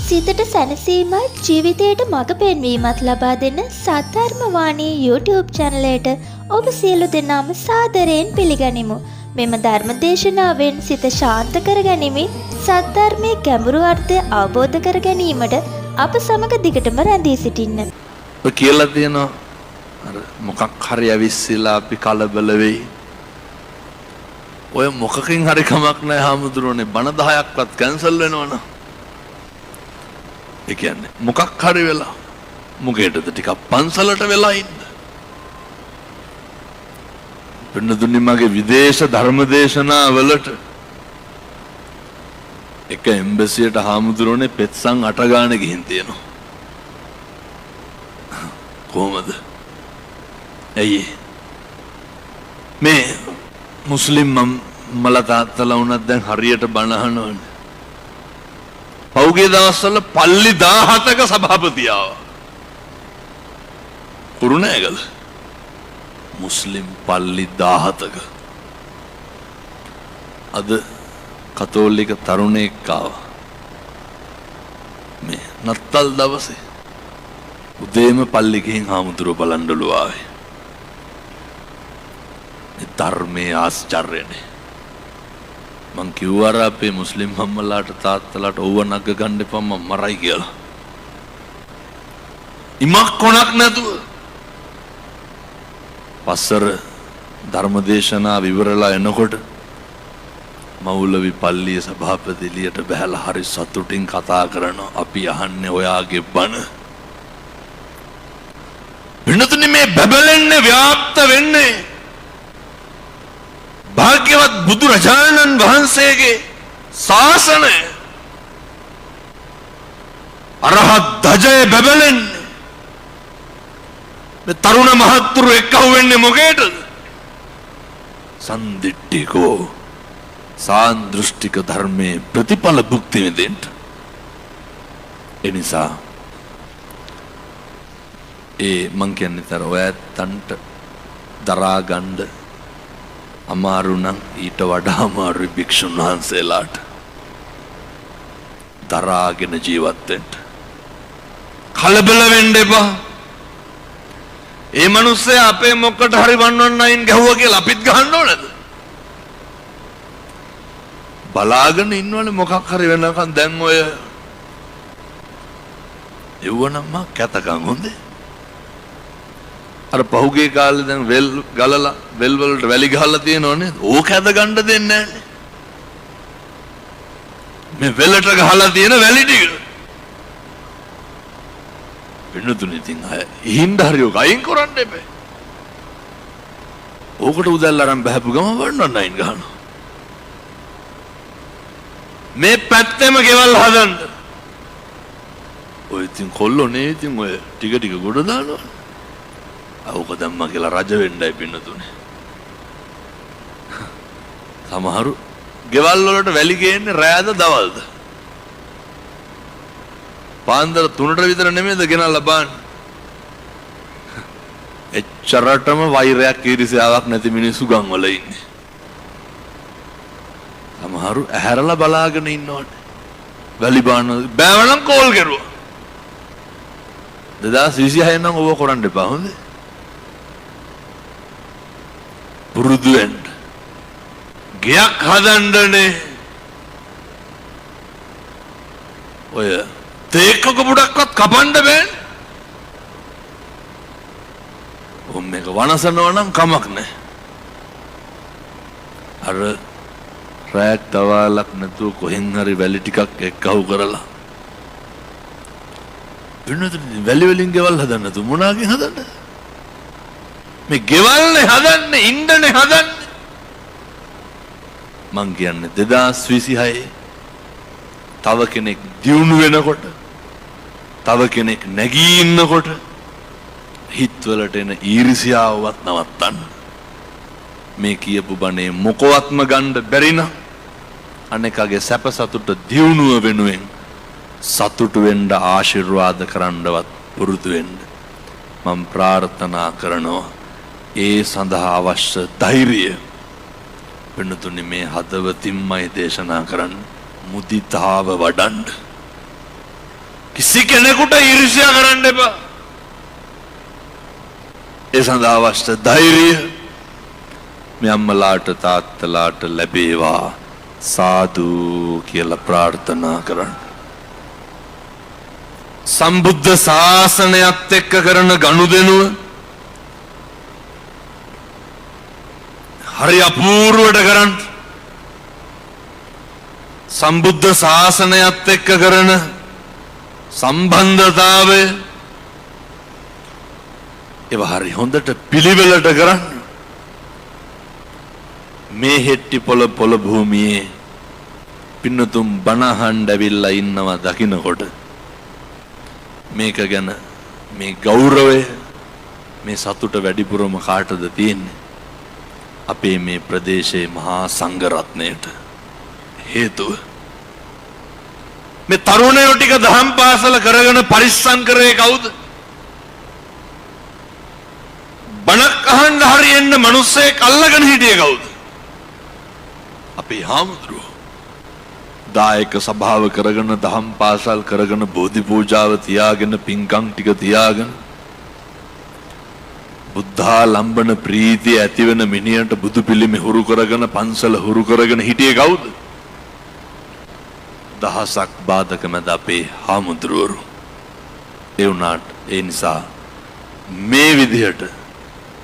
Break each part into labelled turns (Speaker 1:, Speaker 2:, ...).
Speaker 1: සිතට සැනසීමත් ජීවිතයට මඟ පෙන්වීමත් ලබා දෙන සද්ධර්ම වාණී YouTube චැනලයට ඔබ සියලු දෙනාම සාදරයෙන් පිළිගනිමු. මෙම ධර්ම දේශනාවෙන් සිත ශාන්ත කර ගැනීමෙන් සද්ධර්මයේ ගැඹුරු අර්ථය අවබෝධ කර ගැනීමට අප සමග දිගටම රැඳී සිටින්න.
Speaker 2: ඔය කියලා තියෙනවා අර මොකක් හරි ඇවිස්සලා අපි කලබල වෙයි. ඔය මොකකින් හරි කමක් නැහැ හාමුදුරනේ බණ 10ක්වත් කැන්සල් වෙනවනේ. ඒ කියන්නේ මොකක් හරි වෙලා මොකේද ටිකක් පන්සලට වෙලා ඉන්න. පින්නදුනි මගේ විදේශ ධර්මදේශනා වලට එක එම්බසියට හාමුදුරනේ පෙත්සන් 8 ගානේ ගිහින් තියෙනවා. කොහමද? ඇයි මේ මුස්ලිම් මලා තාත්තලා වුණත් දැන් හරියට බණ අහනවනේ. පෞගේ දවස්වල පල්ලි 17ක සභාපතිය ආවා. කුරුණෑගල මුස්ලිම් පල්ලි 17ක. අද කතෝලික තරුණයෙක් ආවා. මේ නත්තල් දවසේ උදේම පල්ලි ගිහින් හාමුදුරුව බලන්නලු ආවේ. මේ ධර්මයේ ආශ්චර්යනේ. මං කිව්වා අපේ මුස්ලිම් අම්මලාට තාත්තලාට ඕව නග ගන්න එපා මම මරයි කියලා. ඉමක් කොනක් නැතුව පස්සර ධර්මදේශනා විවරලා එනකොට මෞලවි පල්ලියේ සභාපති එළියට බහැලා හරි සතුටින් කතා කරනවා. අපි අහන්නේ ඔයාගේ බණ. වෙනතුනේ මේ බබලන්නේ ව්‍යාප්ත වෙන්නේ භාග්‍යවත් බුදුරජාණන් වහන්සේගේ ශාසනය අරහත් ධජය බබලන්නේ මේ තරුණ මහත්තුරු එක්කව වෙන්නේ මොකේද? සම්දිට්ඨිකෝ සාන්දෘෂ්ටික ධර්මයේ ප්‍රතිඵල භුක්ති විඳින්න. ඒ නිසා මං කියන්නේ තර ඔයත්තන්ට දරා ගන්න අමාරු නම් ඊට වඩා අමාරුයි භික්ෂුන් වහන්සේලාට දරාගෙන ජීවත් වෙන්න. කලබල වෙන්න එපා. ඒ මිනිස්සේ අපේ මොකට හරි වන්නන්නයින් ගැහුවා කියලා අපිත් ගහන්න ඕනද? බලාගෙන ඉන්නවනේ මොකක් හරි වෙනකන්. දැන් ඔය එව්වනම්ම කැතකම් හොඳේ. අර පහුගිය කාලේ දැන් වෙල් ගලලා වෙල් වලට වැලි ගහලා තියෙනවනේ. ඕක ඇද ගන්න දෙන්නේ නැහනේ. මේ වෙලට ගහලා තියෙන වැලි ටික. වෙනතුනේ තින් අය හිඳ හරියක අයින් කරන්න එපා. ඕකට උදැල්ල අරන් බහපු ගම වන්නන්න අයින් ගහනවා. මේ පැත්තෙම ගෙවල් හදන්න. ඔය ඉතින් කොල්ලෝනේ ඉතින් ඔය ටික ටික ගොඩ දානවා. අවක දැම්මා කියලා රජ වෙන්නයි පින්නතුනේ. සමහරු ගෙවල් වලට වැලි ගේන්නේ රෑද දවල්ද? පාන්දර 3ට විතර නෙමෙයිද ගෙනල්ලා බාන්නේ. එච්චරටම වෛරයක් ඊර්ෂ්‍යාවක් නැති මිනිස්සු ගම් වල ඉන්නේ. සමහරු ඇහැරලා බලාගෙන ඉන්නවනේ. වැලි බාන බෑවනම් කෝල් කරුවා. 2026 නම් ඕව කරන්න එපා හොඳේ. පුරුදු වෙන්න. ගයක් හදන්නනේ. ඔය තේකක පුඩක්වත් කපන්න බෑ. මේක වනසනවා නම් කමක් නැහැ. අර රැක් තවාලක් නැතුව කොහෙන් හරි වැලි ටිකක් එක්කහුව කරලා වෙනතුනේ වැලි වලින් ගෙවල් හදන්න නැතු මොනාගෙන් හදන්නද? මේ ගෙවල්නේ හදන්නේ ඉන්නනේ හදන්නේ. මං කියන්නේ 2026 තව කෙනෙක් දියුණු වෙනකොට තව කෙනෙක් නැගී ඉන්නකොට හිතවලට එන ඊර්ෂ්‍යාවවත් නවත්තන්න. මේ කියපු බණේ මොකවත්ම ගන්න බැරි නම් අනෙකගේ සැප සතුට දියුණුව වෙනුවෙන් සතුටු වෙන්න ආශිර්වාද කරන්නවත් පුරුදු වෙන්න මම ප්‍රාර්ථනා කරනවා. ඒ සඳහා අවශ්‍ය ධෛර්යය වෙනතුනි මේ හදවතින්මයි දේශනා කරන්න. මුදිතාව වඩන්න. කිසි කෙනෙකුට ඊර්ෂ්‍යා කරන්න එපා. ඒ සඳහා අවශ්‍ය ධෛර්යය මේ අම්මලාට තාත්තලාට ලැබේවා සාදු කියලා ප්‍රාර්ථනා කරන්න. සම්බුද්ධ ශාසනයත් එක්ක කරන ගනුදෙනුව හරි අපූර්වට කරන්න. සම්බුද්ධ ශාසනයත් එක්ක කරන සම්බන්ධතාවය ඒව හරි හොඳට පිළිවෙලට කරන්න. මේ හෙට්ටිපොළ පොළ භූමියේ පින්නතුම් බණහඬ ඇවිල්ලා ඉන්නවා දකින්නකොට මේක ගැන මේ ගෞරවය මේ සතුට වැඩිපුරම කාටද තියෙන්නේ? අපේ මේ ප්‍රදේශයේ මහා සංඝරත්නයට. හේතුව මේ තරුණයෝ ටික දහම් පාසල කරගෙන පරිස්සම් කරේ කවුද? බණක් අහන්න හරියෙන්න මිනිස්සෙක් අල්ලගෙන හිටියේ කවුද? අපේ හාමුදුරුවෝ. දායක සභාව කරගෙන දහම් පාසල් කරගෙන බෝධි පූජාව තියාගෙන පින්කම් ටික තියාගෙන බුද්ධා ලම්බන ප්‍රීතිය ඇති වෙන මිනිහට බුදු පිළිමේ හුරු කරගෙන පන්සල හුරු කරගෙන හිටියේ කවුද? දහසක් බාධක මැද අපේ හාමුදුරුවෝ. ඒ වුණාට ඒ නිසා මේ විදිහට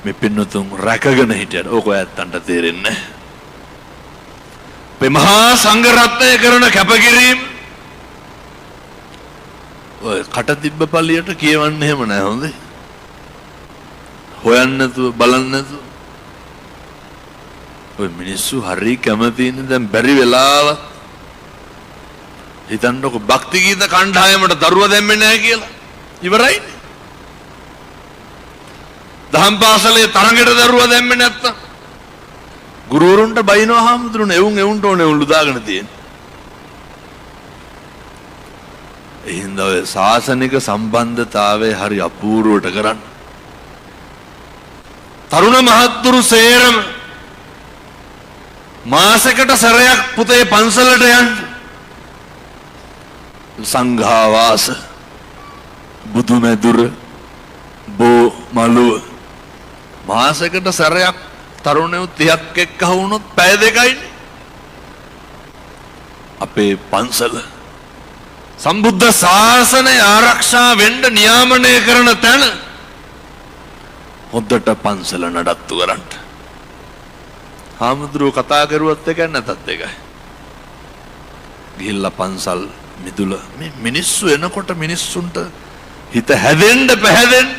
Speaker 2: මේ පින්නතුන් රැකගෙන හිටියට ඕක ඇත්තන්ට තේරෙන්නේ නැහැ. මේ මහා සංඝ රත්නය කරන කැපකිරීම ඔය කට තිබ්බ පළියට කියවන්න එහෙම නැහැ හොඳේ. හොයන්න නැතුව බලන්න නැතුව ඔය මිනිස්සු හරි කැමතිනේ දැන් බැරි වෙලාවත් හිතන්නකො භක්ති ගීත කණ්ඩායමට දරුවා දැම්මේ නැහැ කියලා ඉවරයිනේ. දහම් පාසලේ තරඟට දරුවා දැම්මේ නැත්තම් ගුරුවරුන්ට බයිනවා හාමුදුරනේ එවුන්ට ඕනේ උළු දාගෙන තියෙන. එහෙනම් ඔය සාසනික සම්බන්ධතාවය හරි අපූර්වට කරන්න. තරුණ මහත්තුරු සේරම මාසෙකට සැරයක් පුතේ පන්සලට යන්න. සංඝාවාස බුදුමැදුර බෝ මළුව මාසෙකට සැරයක් තරුණයෝ 30ක් එක්ක වුණොත් පැය දෙකයිනේ. අපේ පන්සල සම්බුද්ධ ශාසනය ආරක්ෂා වෙන්න නියාමනය කරන තැන හොද්දට පන්සල නඩත්තු කරන්න. හාමුදුරුවෝ කතා කරුවත් එකයි නැතත් එකයි. ගිහිල්ලා පන්සල් මිදුල මේ මිනිස්සු එනකොට මිනිස්සුන්ට හිත හැදෙන්න පැහැදෙන්න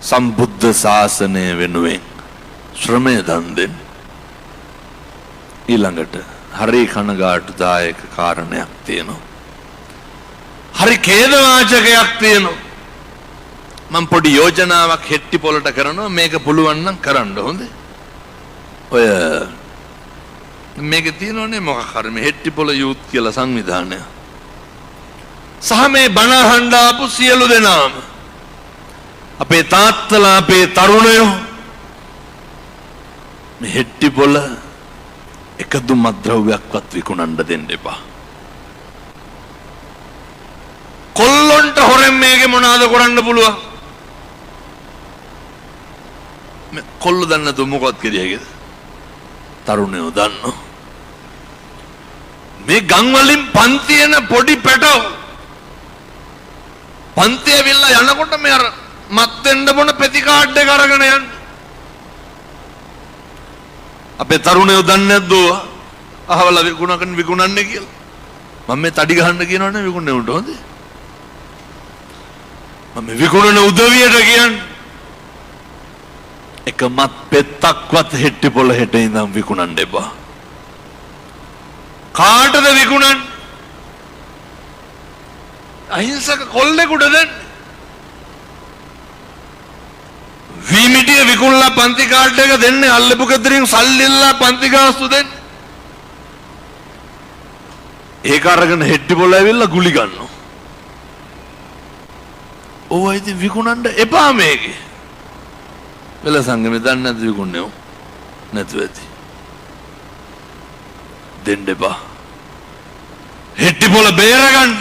Speaker 2: සම්බුද්ධ ශාසනය වෙනුවෙන් ශ්‍රමය දන් දෙන්න. ඊළඟට හරි කනගාටුදායක කාරණයක් තියෙනවා. හරි ඛේදවාචකයක් තියෙනවා. මම පොඩි යෝජනාවක් හෙට්ටිපොළට කරනවා මේක පුළුවන් නම් කරන්න හොඳේ. ඔය මේක තියෙනවනේ මොකක් හරි මේ හෙට්ටිපොළ යූත් කියලා සංවිධානය. සහ මේ බණ අහන්න ආපු සියලු දෙනාම අපේ තාත්තලා අපේ තරුණයෝ මේ හෙට්ටිපොළ එකදු මත්ද්‍රව්‍යයක්වත් විකුණන්න දෙන්න එපා. කොල්ලොන්ට හොරෙන් මේකේ මොනවද කරන්න පුළුවන්? මේ කොල්ල දන්නේ නැතුව මොකවත් කිරියගේද? තරුණයෝ දන්නෝ. මේ ගම් වලින් පන්තියන පොඩි පැටව පන්තිය විල්ලා යනකොට මේ අර මත් වෙන්න බොන පෙති කාඩ් එක අරගෙන යන්නේ. අපේ තරුණයෝ දන්නේ නැද්ද අහවලා විකුණන්නේ කියලා? මම මේ තඩි ගහන්න කියනවනේ විකුණන්නේ උන්ට හොඳේ. මම විකුණන උදවියට කියන්නේ එක මත් පෙත්තක්වත් හෙට්ටිපොළ හෙට ඉඳන් විකුණන්න එපා. කාටද විකුණන්නේ? අහිංසක කොල්ලෙකුට දෙන්න. වීමිටිය විකුණලා පන්ති කාඩ් එක දෙන්නේ අල්ලපු ගෙදරින් සල්ලිලා පන්ති ගාස්තු දෙන්නේ. ඒක අරගෙන හෙට්ටිපොළ ඇවිල්ලා ගුලි ගන්නවා. ඕවා ඉතින් විකුණන්න එපා මේකේ. වෙල සංගමේ දන්නේ නැද්ද විකුණන්නේ? නැතුව ඇති. දෙන්න එපා. හෙට්ටිපොළ බේරගන්න.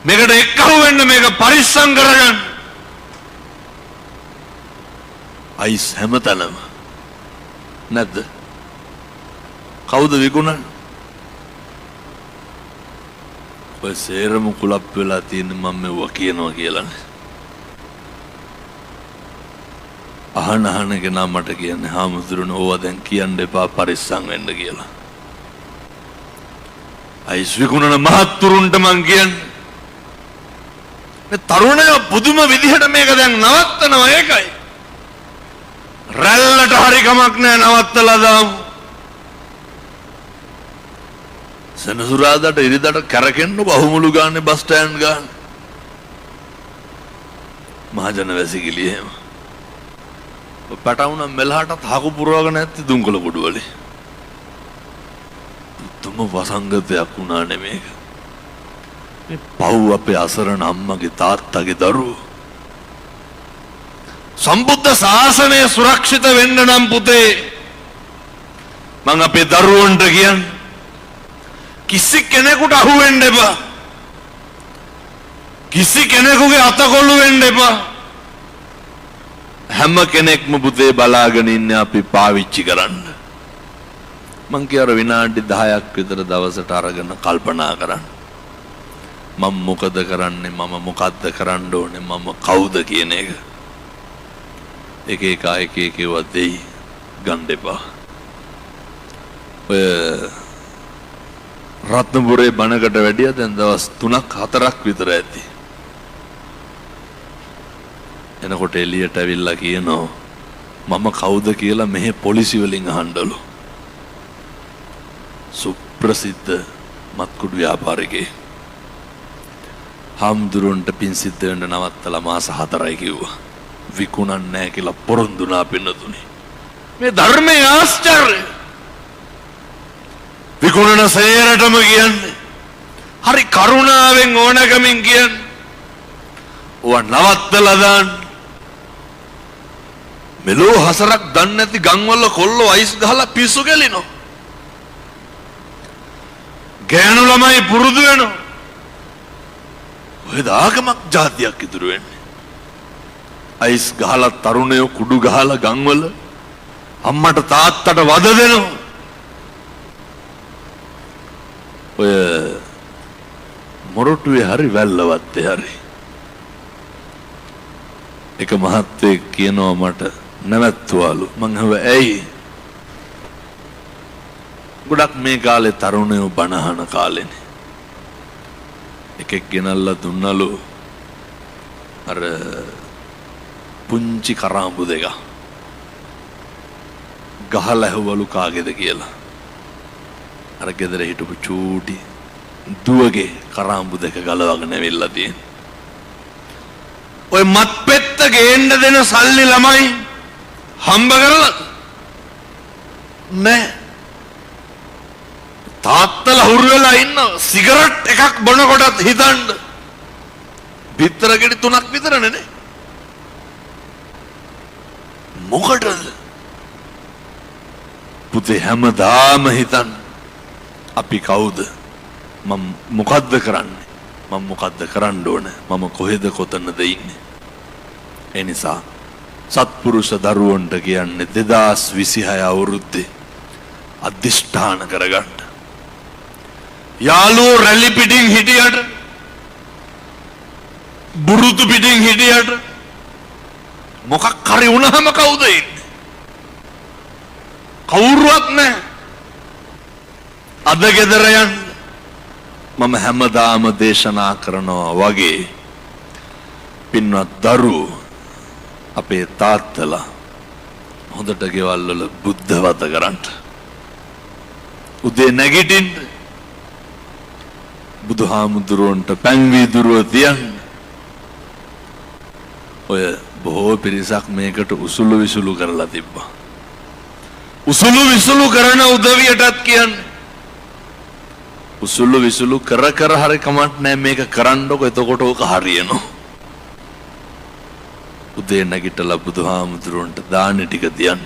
Speaker 2: මේකට එක්කහුව වෙන්න මේක පරිස්සම් කරගන්න. අයිස් හැමතැනම නැද්ද? කවුද විකුණන්නේ? ඔය සේරම කුලප් වෙලා තියෙන මම මෙව කියනවා කියලානේ. අහන කෙනා මට කියන්නේ හාමුදුරනේ ඕවා දැන් කියන්න එපා පරිස්සම් වෙන්න කියලා. අයිස් විකුණන මහත්තුරුන්ට මං කියන්නේ මේ තරුණයෝ පුදුම විදිහට මේක දැන් නවත්තනවා ඒකයි. රැල්ලට හරි කමක් නැහැ නවත්තලා දාමු. සෙනසුරාදාට ඉරිදාට කැරකෙන්න බහුමුළු ගානේ බස් ස්ටෑන්ඩ් ගාන. මහජන වැසිකිලි එහෙම. පැටවුන මෙලහටත් හකු පුරවගෙන නැති දුම්කොළ කුඩු වලේ. තුම වසංගතයක් වුණා නෙමේක. මේ පව් අපේ අසරණ අම්මගේ තාත්තගේ දරුවෝ. සම්බුද්ධ ශාසනය සුරක්ෂිත වෙන්න නම් පුතේ මං අපේ දරුවන්ට කියන්නේ කිසි කෙනෙකුට අහු වෙන්න එපා. කිසි කෙනෙකුගේ අතකොළු වෙන්න එපා. හැම කෙනෙක්ම පුතේ බලාගෙන ඉන්නේ අපි පාවිච්චි කරන්න. මං කියවර විනාඩි 10ක් විතර දවසට අරගෙන කල්පනා කරන්න. මම මොකද කරන්නේ? මම මොකද්ද කරන්න ඕනේ? මම කවුද කියන එක. එක ඒවා දෙයි ගන්න එපා. ඔය රත්නපුරේ බණකට වැඩිය දැන් දවස් 3ක් 4ක් විතර ඇති. එනකොට එළියට ඇවිල්ලා කියනවා මම කවුද කියලා මෙහි පොලිසි වලින් අහන්නලු. සුප්‍රසිද්ධ මත්කුඩු ව්‍යාපාරිකේ හාමුදුරුවන්ට පින් සිද්ධ වෙන්න නවත්තලා මාස 4යි කිව්වා. විකුණන්නේ නැහැ කියලා පොරොන්දුනා පින්නතුනි. මේ ධර්මයේ ආශ්චර්යය. විකුණන සේරටම කියන්නේ හරි කරුණාවෙන් ඕනකමින් කියන්නේ ඕවා නවත්තලා දාන්න. මෙලෝ හසරක් දන්නේ නැති ගම්වල කොල්ලෝ අයිස් ගහලා පිස්සු කෙලිනෝ. ගෑනු ළමයි පුරුදු වෙනවා. ඔය දාගමක් જાතියක් ඉතුරු වෙන්නේ. අයිස් ගහලා තරුණයෝ කුඩු ගහලා ගම්වල අම්මට තාත්තට වද දෙනවා. ඔය මොරටුවේ හරි වැල්ලවත්තේ හරි එක මහත්තයෙක් කියනවා මට නැවැත්තුවාලු. මං අහුවා ඇයි? ගොඩක් මේ කාලේ තරුණයෝ බනහන කාලෙනේ. එකෙක් ගෙනල්ලා දුන්නලු අර පුංචි කරාඹු දෙක. ගහලා ඇහුවලු කාගේද කියලා. අර ගෙදර හිටපු චූටි දුවගේ කරාඹු දෙක ගලවගෙන ඇවිල්ලා තියෙන. ඔය මත්පෙත්ත ගේන්න දෙන සල්ලි ළමයි හම්බ කරලා නෑ. තාත්තලා හුරු වෙලා ඉන්න සිගරට් එකක් බොනකොටත් හිතන්න බිත්තර ගෙඩි 3ක් විතරනේ නේ. මොකටද පුතේ හැමදාම හිතන්න අපි කවුද? මම මොකද්ද කරන්නේ? මම මොකද්ද කරන්න ඕන? මම කොහෙද කොතනද ඉන්නේ? ඒ නිසා සත්පුරුෂ දරුවන්ට කියන්නේ 2026 අවුරුද්දේ අධිෂ්ඨාන කරගන්න. යාළුවෝ රැලි පිටින් හිටියට බුරුතු පිටින් හිටියට මොකක් හරි වුණාම කවුද ඉන්නේ? කවුරුවත් නැහැ. අද ගෙදර යන්න මම හැමදාම දේශනා කරනවා වගේ පින්වත් දරුවෝ අපේ තාත්තලා හොඳට ගෙවල් වල බුද්ධ වත කරන්න. උදේ නැගිටින්න බුදුහාමුදුරුවන්ට පැන් වීදුරුව තියන්න. ඔය බොහෝ පිරිසක් මේකට උසුළු විසුළු කරලා තිබ්බා. උසුළු විසුළු කරන උදවියටත් කියන්නේ උසුළු විසුළු කර කර හරි කමක් නැහැ මේක කරන්නකො එතකොට ඕක හරියනවා. උදේ නැගිටලා බුදුහාමුදුරුවන්ට දාන ටික තියන්න.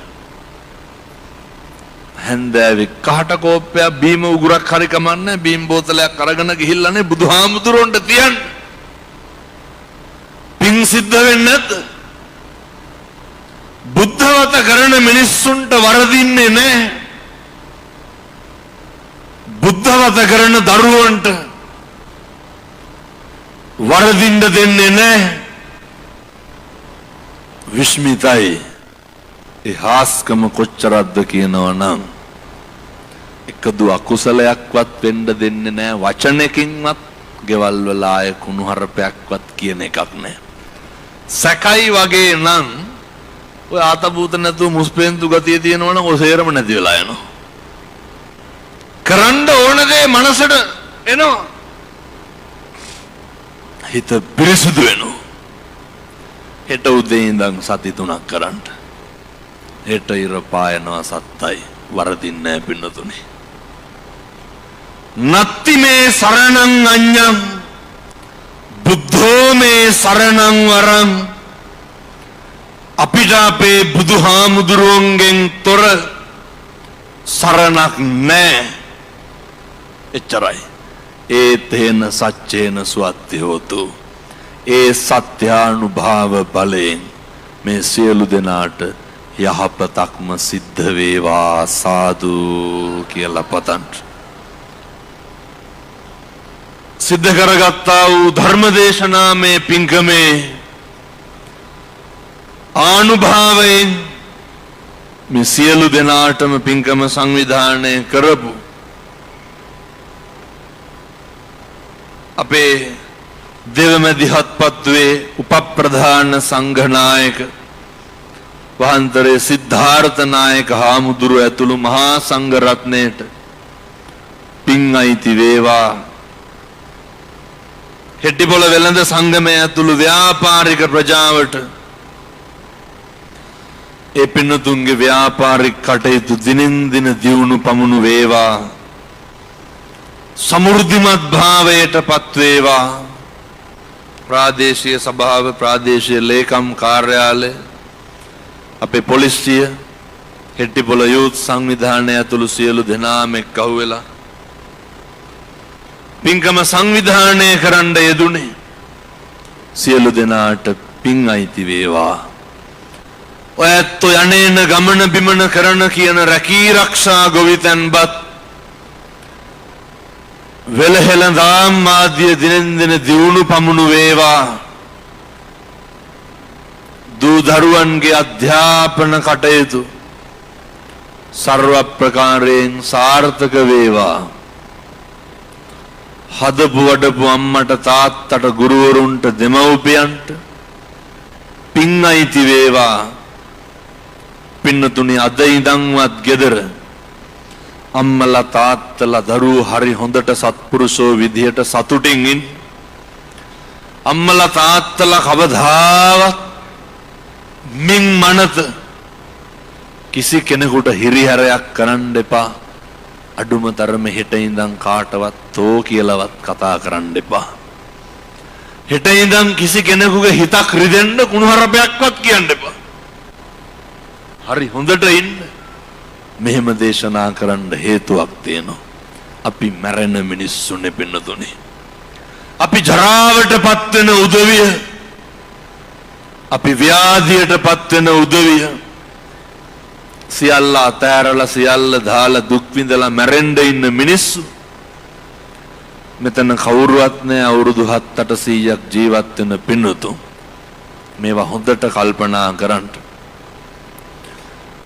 Speaker 2: හැන්දෑවේ කහට කෝප්පයක් බීම උගුරක් හරි කමක් නැහැ බීම් බෝතලයක් අරගෙන ගිහිල්ලානේ බුදුහාමුදුරුවන්ට තියන්න. සිද්ධ වෙන්නේ නැද්ද? බුද්ධවත කරන මිනිස්සුන්ට වරදින්නේ නැහැ. බුද්ධවත කරන දරුවන්ට වරදින්න දෙන්නේ නැහැ. විස්මිතයි. ඒ හාස්කම කොච්චරක්ද කියනවා නම් එකදු අකුසලයක්වත් වෙන්න දෙන්නේ නැහැ. වචනකින්වත් ගෙවල් වල ආය කුණුහරුපයක්වත් කියන එකක් නැහැ. සැකයි වගේ නම් ඔය ආතබූත නැතුව මුස්පෙන්තු ගතිය තියෙනවනම් ඔය සේරම නැති වෙලා යනවා. කරන්න ඕන දේ මනසට එනවා. හිත පිරිසුදු වෙනවා. හෙට උදේ ඉඳන් සති 3ක් කරන්න. හෙට ඉර පායනවා සත්තයි. වරදින්නේ නැහැ පින්නතුනි. නත්ති මේ සරණං අඤ්ඤං බුද්ධෝ මේ සරණං වරං. අපිට අපේ බුදුහාමුදුරුවන්ගෙන් තොර සරණක් නැහැ. එච්චරයි. ඒතේන සච්චේන සුවත්ති හෝතු. ඒ සත්‍යානුභාව බලයෙන් මේ සියලු දෙනාට යහපතක්ම සිද්ධ වේවා සාදු කියලා පතන්න. සිද්ධ කරගත්තා වූ ධර්මදේශනාමේ පින්කමේ ආනුභාවයෙන් මේ සියලු දෙනාටම පින්කම සංවිධානය කරපු අපේ දෙවමදිහත්පත්වේ උපප්‍රධාන සංඝනායක වහන්තරේ සිද්ධාර්ථ නායක හාමුදුරුව ඇතුළු මහා සංඝ රත්නයට පින් අයිති වේවා. හෙට්ටිපොළ වෙළඳ සංගමය ඇතුළු ව්‍යාපාරික ප්‍රජාවට ඒ පින්නතුන්ගේ ව්‍යාපාරික කටයුතු දිනෙන් දින දියුණු පමුණු වේවා. සමෘද්ධිමත් භාවයට පත් වේවා. ප්‍රාදේශීය සභාව, ප්‍රාදේශීය ලේකම් කාර්යාලය, අපේ පොලිසිය, හෙට්ටිපොළ යූත් සංවිධානය ඇතුළු සියලු දෙනාම එක්කහුව වෙලා පින්කම සංවිධානය කරන්න යෙදුනේ. සියලු දෙනාට පින් අයිති වේවා. ඔය ඇත්තෝ යන්නේන ගමන බිමන කරන කියන රැකී රක්ෂා ගොවිතැන්පත් වෙලහෙළඳාම් ආදිය දිනෙන් දින දියුණු පමුණු වේවා. දූ දරුවන්ගේ අධ්‍යාපන කටයුතු සර්ව ප්‍රකාරයෙන් සාර්ථක වේවා. හදපු වඩපු අම්මට තාත්තට ගුරුවරුන්ට දෙමව්පියන්ට පින් අයිති වේවා. පින්නතුනි අද ඉඳන්වත් ගෙදර අම්මලා තාත්තලා දරුවෝ හරි හොඳට සත්පුරුෂෝ විදියට සතුටින් ඉන්න. අම්මලා තාත්තලා කවදාවත් මින් මනත කිසි කෙනෙකුට හිරිහැරයක් කරන්න එපා. අඩුම තරම හෙට ඉඳන් කාටවත් තෝ කියලාවත් කතා කරන්න එපා. හෙට ඉඳන් කිසි කෙනෙකුගේ හිතක් රිදෙන්න කුණුහරුපයක්වත් කියන්න එපා. හරි හොඳට ඉන්න. මෙහෙම දේශනා කරන්න හේතුවක් තියෙනවා. අපි මැරෙන මිනිස්සුනේ පින්නතුනි. අපි ජරාවටපත් වෙන උදවිය, අපි ව්‍යාධියටපත් වෙන උදවිය සියල්ල අතෑරලා සියල්ල දාලා දුක් විඳලා මැරෙන්න ඉන්න මිනිස්සු මෙතන කවුරුවත් නැහැ. අවුරුදු 7-800ක් ජීවත් වෙන පින්නතු මේවා හොඳට කල්පනා කරන්න.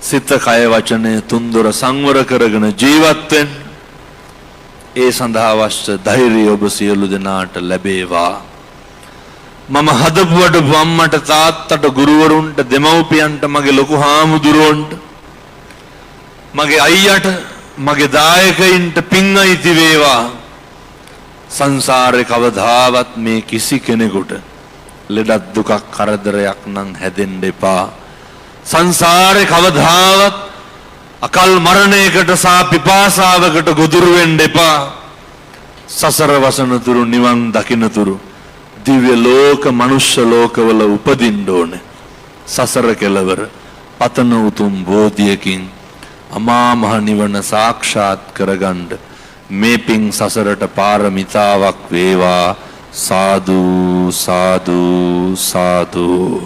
Speaker 2: සිත කය වචනය තුන්දොර සංවර කරගෙන ජීවත් වෙන්න. ඒ සඳහා අවශ්‍ය ධෛර්යය ඔබ සියලු දෙනාට ලැබේවා. මම හදපු වඩපු අම්මට තාත්තට ගුරුවරුන්ට දෙමව්පියන්ට මගේ ලොකු හාමුදුරුවන්ට මගේ අයියට මගේ දායකයින්ට පින් අයිති වේවා. සංසාරේ කවදාවත් මේ කිසි කෙනෙකුට ලෙඩක් දුකක් කරදරයක් නම් හැදෙන්න එපා. සංසාරේ කවදාවත් අකල් මරණයකට සහ පිපාසාවකට ගොදුරු වෙන්න එපා. සසර වසනතුරු නිවන් දකින්නතුරු දිව්‍ය ලෝක මනුෂ්‍ය ලෝකවල උපදින්න ඕනේ. සසර කෙලවර පතන උතුම් බෝධියකින් අමා මහ නිවන සාක්ෂාත් කරගන්න මේ පින් සසරට පාරමිතාවක් වේවා. සාදු සාදු සාදු